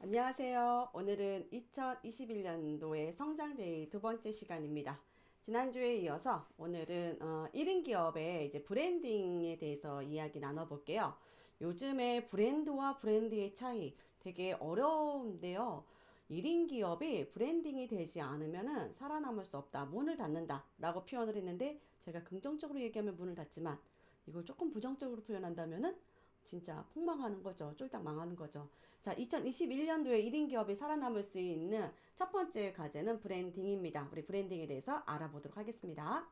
안녕하세요. 오늘은 2021년도의 성장데이 두 번째 시간입니다. 지난주에 이어서 오늘은 1인 기업의 이제 브랜딩에 대해서 이야기 나눠볼게요. 요즘에 브랜드와 브랜드의 차이 되게 어려운데요. 1인 기업이 브랜딩이 되지 않으면은 살아남을 수 없다. 문을 닫는다. 라고 표현을 했는데 제가 긍정적으로 얘기하면 문을 닫지만 이걸 조금 부정적으로 표현한다면은 진짜 폭망하는 거죠. 쫄딱 망하는 거죠. 자, 2021년도에 1인 기업이 살아남을 수 있는 첫 번째 과제는 브랜딩입니다. 우리 브랜딩에 대해서 알아보도록 하겠습니다.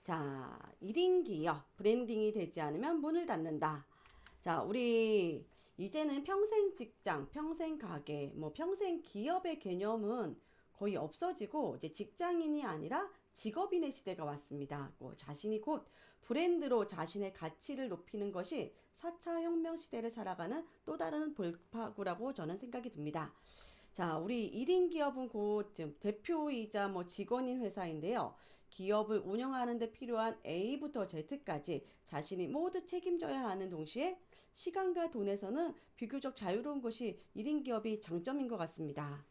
자, 1인 기업 브랜딩이 되지 않으면 문을 닫는다. 자, 우리 이제는 평생 직장, 평생 가게, 뭐 평생 기업의 개념은 거의 없어지고 이제 직장인이 아니라 직업인의 시대가 왔습니다. 자신이 곧 브랜드로 자신의 가치를 높이는 것이 4차 혁명 시대를 살아가는 또 다른 돌파구라고 저는 생각이 듭니다. 자, 우리 1인 기업은 곧 지금 대표이자 뭐 직원인 회사인데요. 기업을 운영하는 데 필요한 A부터 Z까지 자신이 모두 책임져야 하는 동시에 시간과 돈에서는 비교적 자유로운 것이 1인 기업이 장점인 것 같습니다.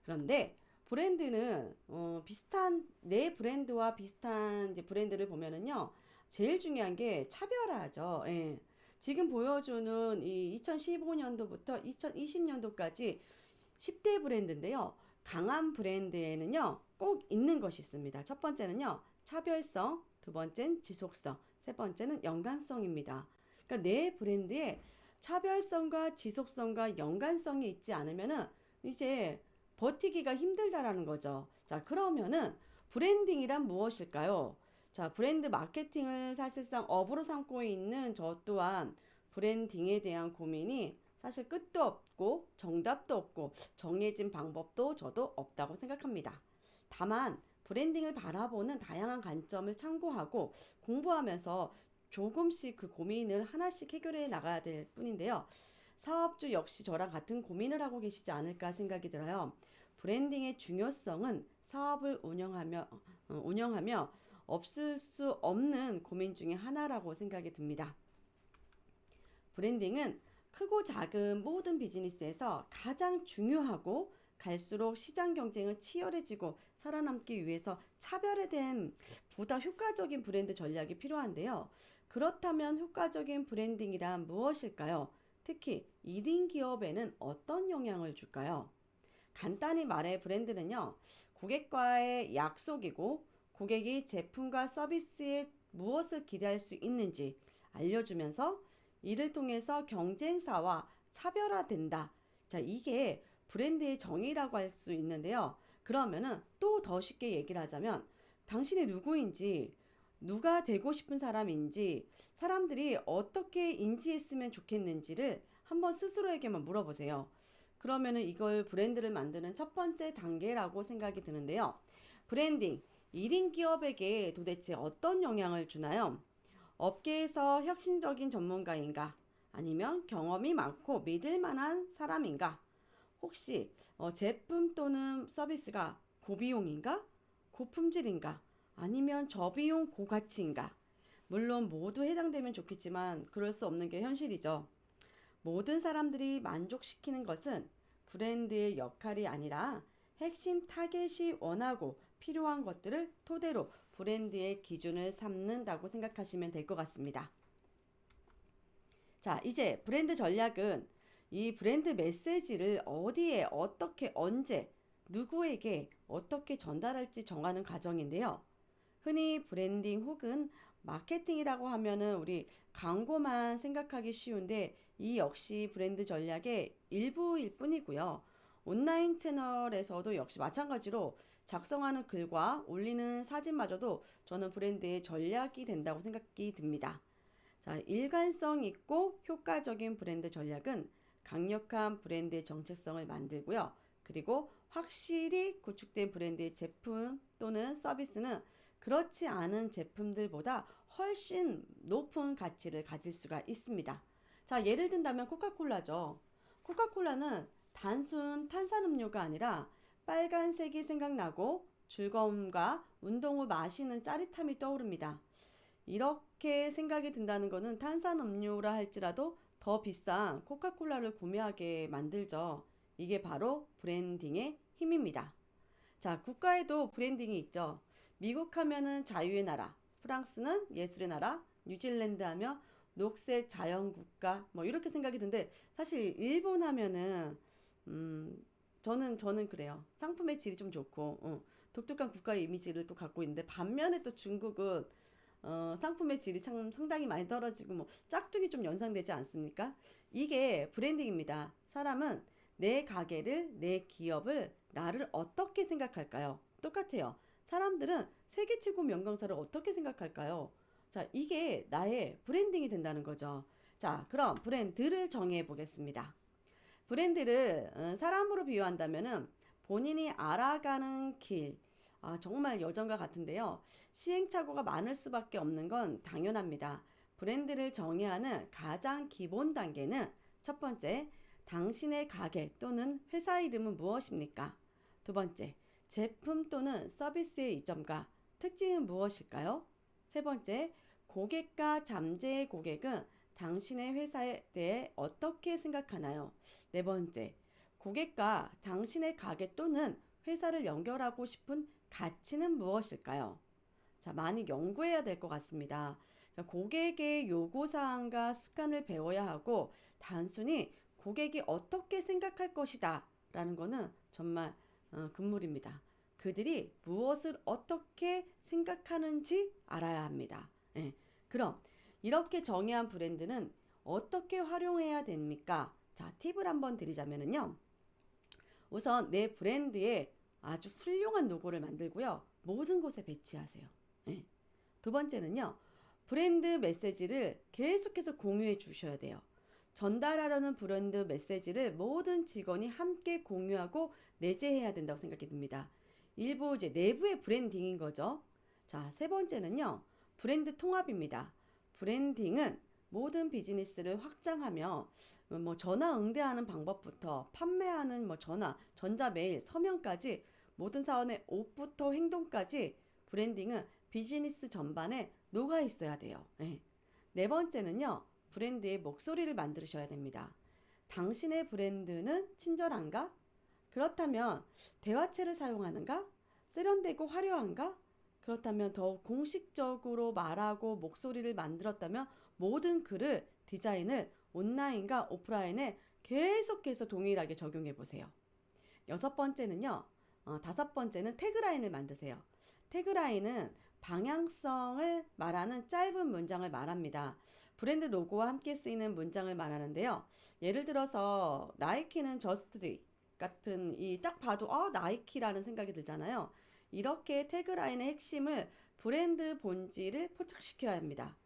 그런데 브랜드는 비슷한 내 브랜드와 비슷한 이제 브랜드를 보면은요. 제일 중요한 게 차별화죠. 예. 지금 보여주는 이 2015년도부터 2020년도까지 10대 브랜드인데요. 강한 브랜드에는요, 꼭 있는 것이 있습니다. 첫 번째는요, 차별성, 두 번째는 지속성, 세 번째는 연관성입니다. 그러니까 내 브랜드에 차별성과 지속성과 연관성이 있지 않으면은 이제 버티기가 힘들다라는 거죠. 자, 그러면은 브랜딩이란 무엇일까요? 자, 브랜드 마케팅을 사실상 업으로 삼고 있는 저 또한 브랜딩에 대한 고민이 사실 끝도 없고 정답도 없고 정해진 방법도 저도 없다고 생각합니다. 다만 브랜딩을 바라보는 다양한 관점을 참고하고 공부하면서 조금씩 그 고민을 하나씩 해결해 나가야 될 뿐인데요. 사업주 역시 저랑 같은 고민을 하고 계시지 않을까 생각이 들어요. 브랜딩의 중요성은 사업을 운영하며 없을 수 없는 고민 중에 하나라고 생각이 듭니다. 브랜딩은 크고 작은 모든 비즈니스에서 가장 중요하고 갈수록 시장 경쟁은 치열해지고 살아남기 위해서 차별에 대한 보다 효과적인 브랜드 전략이 필요한데요. 그렇다면 효과적인 브랜딩이란 무엇일까요? 특히 1인 기업에는 어떤 영향을 줄까요? 간단히 말해 브랜드는요, 고객과의 약속이고 고객이 제품과 서비스에 무엇을 기대할 수 있는지 알려주면서 이를 통해서 경쟁사와 차별화된다. 자, 이게 브랜드의 정의라고 할 수 있는데요. 그러면은 또 더 쉽게 얘기를 하자면 당신이 누구인지, 누가 되고 싶은 사람인지, 사람들이 어떻게 인지했으면 좋겠는지를 한번 스스로에게만 물어보세요. 그러면은 이걸 브랜드를 만드는 첫 번째 단계라고 생각이 드는데요. 브랜딩, 1인 기업에게 도대체 어떤 영향을 주나요? 업계에서 혁신적인 전문가인가? 아니면 경험이 많고 믿을 만한 사람인가? 혹시 제품 또는 서비스가 고비용인가? 고품질인가? 아니면 저비용 고가치인가? 물론 모두 해당되면 좋겠지만 그럴 수 없는 게 현실이죠. 모든 사람들이 만족시키는 것은 브랜드의 역할이 아니라 핵심 타겟이 원하고 필요한 것들을 토대로 브랜드의 기준을 삼는다고 생각하시면 될 것 같습니다. 자, 이제 브랜드 전략은 이 브랜드 메시지를 어디에, 어떻게, 언제, 누구에게 어떻게 전달할지 정하는 과정인데요. 흔히 브랜딩 혹은 마케팅이라고 하면은 우리 광고만 생각하기 쉬운데 이 역시 브랜드 전략의 일부일 뿐이고요. 온라인 채널에서도 역시 마찬가지로 작성하는 글과 올리는 사진마저도 저는 브랜드의 전략이 된다고 생각이 듭니다. 자, 일관성 있고 효과적인 브랜드 전략은 강력한 브랜드의 정체성을 만들고요. 그리고 확실히 구축된 브랜드의 제품 또는 서비스는 그렇지 않은 제품들보다 훨씬 높은 가치를 가질 수가 있습니다. 자, 예를 든다면 코카콜라죠. 코카콜라는 단순 탄산음료가 아니라 빨간색이 생각나고 즐거움과 운동 후 마시는 짜릿함이 떠오릅니다. 이렇게 생각이 든다는 거는 탄산음료라 할지라도 더 비싼 코카콜라를 구매하게 만들죠. 이게 바로 브랜딩의 힘입니다. 자, 국가에도 브랜딩이 있죠. 미국 하면은 자유의 나라, 프랑스는 예술의 나라, 뉴질랜드 하면 녹색 자연국가, 뭐 이렇게 생각이 드는데 사실 일본 하면은 저는 그래요. 상품의 질이 좀 좋고 독특한 국가의 이미지를 또 갖고 있는데 반면에 또 중국은 상품의 질이 참 상당히 많이 떨어지고 뭐 짝퉁이 좀 연상되지 않습니까? 이게 브랜딩입니다. 사람은 내 가게를, 내 기업을, 나를 어떻게 생각할까요? 똑같아요. 사람들은 세계 최고 명강사를 어떻게 생각할까요? 자, 이게 나의 브랜딩이 된다는 거죠. 자, 그럼 브랜드를 정해 보겠습니다. 브랜드를 사람으로 비유한다면은 본인이 알아가는 길, 정말 여정과 같은데요. 시행착오가 많을 수밖에 없는 건 당연합니다. 브랜드를 정의하는 가장 기본 단계는 첫 번째, 당신의 가게 또는 회사 이름은 무엇입니까? 두 번째, 제품 또는 서비스의 이점과 특징은 무엇일까요? 세 번째, 고객과 잠재의 고객은 당신의 회사에 대해 어떻게 생각하나요? 네 번째, 고객과 당신의 가게 또는 회사를 연결하고 싶은 가치는 무엇일까요? 자, 많이 연구해야 될 것 같습니다. 자, 고객의 요구사항과 습관을 배워야 하고 단순히 고객이 어떻게 생각할 것이다 라는 거는 정말 금물입니다. 그들이 무엇을 어떻게 생각하는지 알아야 합니다. 예, 그럼 이렇게 정의한 브랜드는 어떻게 활용해야 됩니까? 자, 팁을 한번 드리자면요. 우선 내 브랜드에 아주 훌륭한 로고를 만들고요. 모든 곳에 배치하세요. 예. 두 번째는요. 브랜드 메시지를 계속해서 공유해 주셔야 돼요. 전달하려는 브랜드 메시지를 모든 직원이 함께 공유하고 내재해야 된다고 생각이 듭니다. 일부 이제 내부의 브랜딩인 거죠. 자, 세 번째는요. 브랜드 통합입니다. 브랜딩은 모든 비즈니스를 확장하며 뭐 전화 응대하는 방법부터 판매하는 뭐 전화, 전자메일, 서명까지 모든 사원의 옷부터 행동까지 브랜딩은 비즈니스 전반에 녹아 있어야 돼요. 네. 네 번째는요. 브랜드의 목소리를 만드셔야 됩니다. 당신의 브랜드는 친절한가? 그렇다면 대화체를 사용하는가? 세련되고 화려한가? 그렇다면 더욱 공식적으로 말하고 목소리를 만들었다면 모든 글을 디자인을 온라인과 오프라인에 계속해서 동일하게 적용해 보세요. 여섯 번째는요. 다섯 번째는 태그라인을 만드세요. 태그라인은 방향성을 말하는 짧은 문장을 말합니다. 브랜드 로고와 함께 쓰이는 문장을 말하는데요. 예를 들어서 나이키는 저스트 듀 같은 이 딱 봐도 나이키라는 생각이 들잖아요. 이렇게 태그라인의 핵심을 브랜드 본질을 포착시켜야 합니다.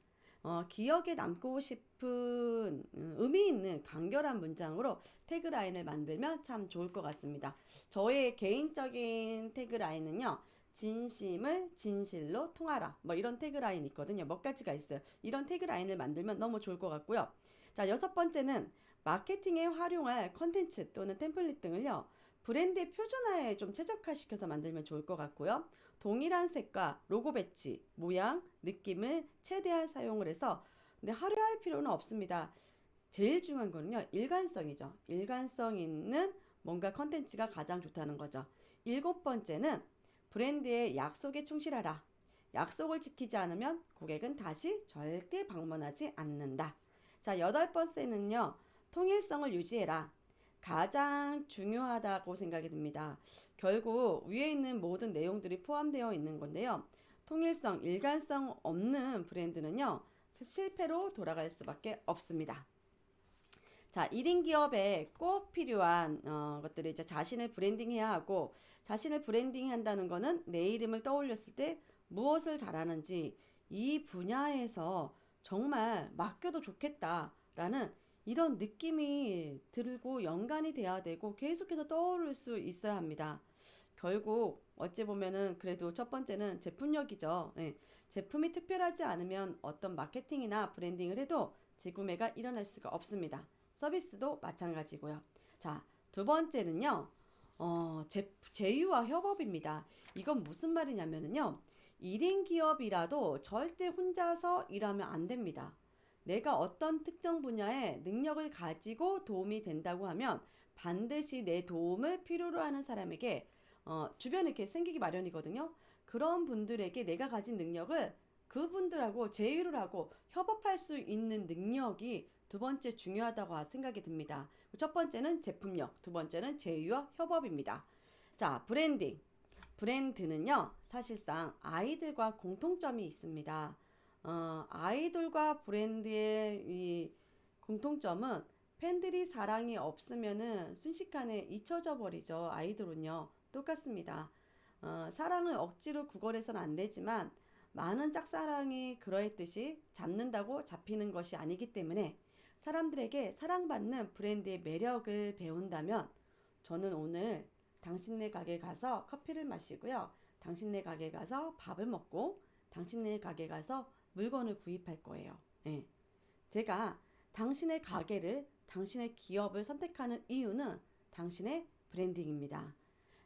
기억에 남고 싶은 의미 있는 간결한 문장으로 태그라인을 만들면 참 좋을 것 같습니다. 저의 개인적인 태그라인은요. 진심을 진실로 통하라. 뭐 이런 태그라인이 있거든요. 몇 가지가 있어요. 이런 태그라인을 만들면 너무 좋을 것 같고요. 자, 여섯 번째는 마케팅에 활용할 컨텐츠 또는 템플릿 등을요. 브랜드의 표준화에 좀 최적화시켜서 만들면 좋을 것 같고요. 동일한 색과 로고 배치, 모양, 느낌을 최대한 사용을 해서 근데 화려할 필요는 없습니다. 제일 중요한 거는요. 일관성이죠. 일관성 있는 뭔가 컨텐츠가 가장 좋다는 거죠. 일곱 번째는 브랜드의 약속에 충실하라. 약속을 지키지 않으면 고객은 다시 절대 방문하지 않는다. 자, 여덟 번째는요. 통일성을 유지해라. 가장 중요하다고 생각이 듭니다. 결국 위에 있는 모든 내용들이 포함되어 있는 건데요. 통일성, 일관성 없는 브랜드는요. 실패로 돌아갈 수밖에 없습니다. 자, 1인 기업에 꼭 필요한 것들이 이제 자신을 브랜딩해야 하고 자신을 브랜딩한다는 거는 내 이름을 떠올렸을 때 무엇을 잘하는지 이 분야에서 정말 맡겨도 좋겠다라는 이런 느낌이 들고 연관이 돼야 되고 계속해서 떠오를 수 있어야 합니다. 결국 어찌 보면은 그래도 첫 번째는 제품력이죠. 예. 제품이 특별하지 않으면 어떤 마케팅이나 브랜딩을 해도 재구매가 일어날 수가 없습니다. 서비스도 마찬가지고요. 자, 두 번째는요. 제휴와 협업입니다. 이건 무슨 말이냐면요. 1인 기업이라도 절대 혼자서 일하면 안 됩니다. 내가 어떤 특정 분야에 능력을 가지고 도움이 된다고 하면 반드시 내 도움을 필요로 하는 사람에게 주변에 이렇게 생기기 마련이거든요. 그런 분들에게 내가 가진 능력을 그분들하고 제휴를 하고 협업할 수 있는 능력이 두 번째 중요하다고 생각이 듭니다. 첫 번째는 제품력, 두 번째는 제휴와 협업입니다. 자, 브랜딩. 브랜드는요, 사실상 아이들과 공통점이 있습니다. 아이돌과 브랜드의 이 공통점은 팬들이 사랑이 없으면은 순식간에 잊혀져 버리죠. 아이돌은요, 똑같습니다. 사랑을 억지로 구걸해서는 안 되지만 많은 짝사랑이 그러했듯이 잡는다고 잡히는 것이 아니기 때문에 사람들에게 사랑받는 브랜드의 매력을 배운다면 저는 오늘 당신네 가게 가서 커피를 마시고요. 당신네 가게 가서 밥을 먹고 당신네 가게 가서 물건을 구입할 거예요. 예. 제가 당신의 가게를, 당신의 기업을 선택하는 이유는 당신의 브랜딩입니다.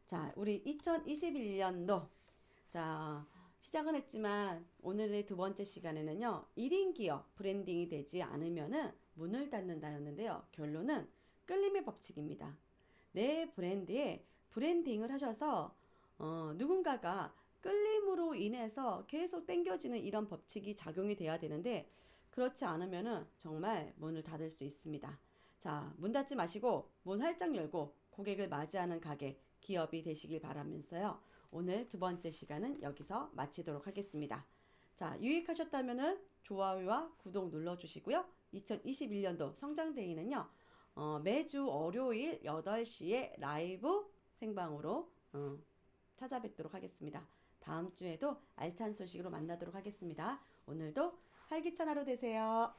자, 우리 2021년도 자, 시작은 했지만 오늘의 두 번째 시간에는요. 1인 기업 브랜딩이 되지 않으면은 문을 닫는다였는데요. 결론은 끌림의 법칙입니다. 내 브랜드에 브랜딩을 하셔서 누군가가 끌림으로 인해서 계속 땡겨지는 이런 법칙이 작용이 돼야 되는데 그렇지 않으면은 정말 문을 닫을 수 있습니다. 자, 문 닫지 마시고 문 활짝 열고 고객을 맞이하는 가게, 기업이 되시길 바라면서요. 오늘 두 번째 시간은 여기서 마치도록 하겠습니다. 자, 유익하셨다면은 좋아요와 구독 눌러주시고요. 2021년도 성장데이는요. 매주 월요일 8시에 라이브 생방으로 찾아뵙도록 하겠습니다. 다음 주에도 알찬 소식으로 만나도록 하겠습니다. 오늘도 활기찬 하루 되세요.